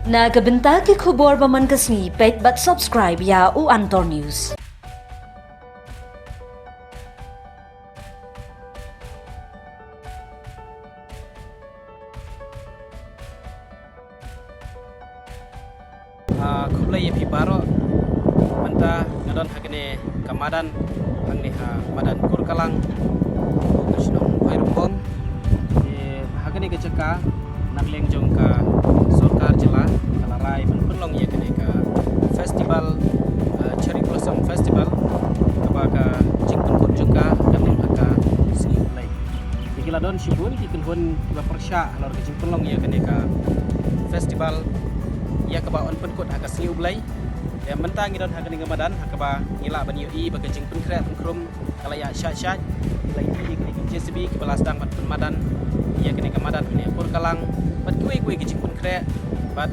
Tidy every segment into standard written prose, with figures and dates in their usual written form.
Nagabenta ke kubor paman kasni pet bat subscribe ya u Antor News. Kublai api baro menta ngadon hakene kamadan angni ha madan kurkalang kusnong pairumpong hakene ke ceka nagleng jong ka sorkar jela kalarai penpelong ya kene ka festival Cherry Blossom Festival kabaga jingpun kun juga kami haka segi mulai dikila don shibun dikenhun kiba persya lor ke jingpelong ya kene ka festival ya kebawan penkut haka seni ublai ya mentang ngidon haka ning Ramadan haka ba ngila ban yui ba kejing penkret penkrum kala ya syat lagi kene JCB ke belasdang bat penmadan ya kene Ramadan ne pur kalang bat kuai kejing penkret bat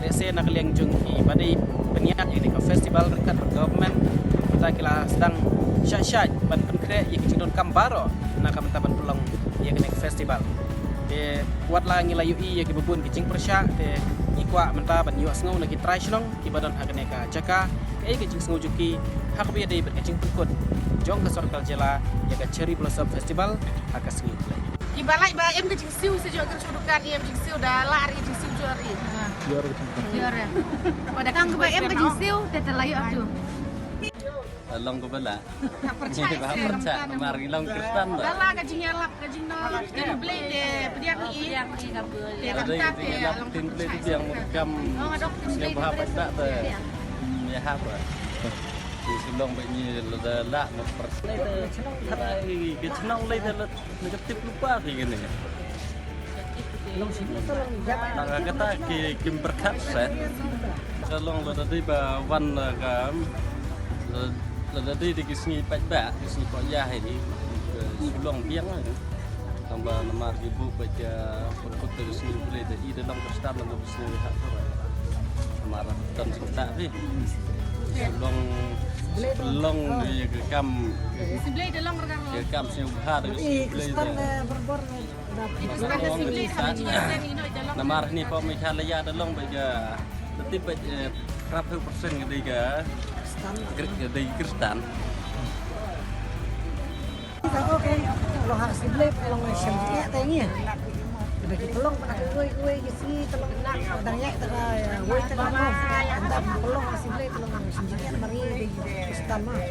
lese nak liang jung ki badai peniat ya kene festival rekat government kita kila sedang syat bat penkret ya kejing don kambaro nak menta ban pelong ya kene festival de kuat la ngila yui ya ke bebun kejing persya de ikwa menta ban yuak sengau lagi try shlong ki badan hakane ka jaka kejing sengau juki hak bi dei kejing pukut jong ka sorkal jela ya ka Cherry Blossom Festival haka sengi play ki balai ba em kejing siu sejo ker sudukan em kejing siu dah lari kejing siu jori jor ya pada kang ba em kejing siu tetelayu atu long ko bala tak percaya percaya mari long Kristen dah lah kejing yalap kejing no dia beli de pediak ni yang ni kabel dia kata dia tin play itu yang mengkam yang bahasa tak te ya apa di sulong begini la no percaya te tharai ke chnong lai te negatif lupa kayak gini long sini tolong jangan kata kim berkat set tolong lo tadi ba wan ka là đi thì cái gì bạch bạ cái gì có giá hay đi long biếng rồi tambah nama ibu baca perkut dari sini boleh dari dalam kestan dalam sini hak marah dan sudah ni long di kam sebelah dalam rekam kam sini bahar dari nama ni kau macam laya dalam baca tetap baca berapa persen ketika dari Kristen. Oke, kalau harus dibeli, kalau nggak syamnya tanya. Bagi pelong pernah kue gitu, telung enak, kadangnya kita kue telung mau, anda pelong masih beli telung syamnya mari di Kristen mah.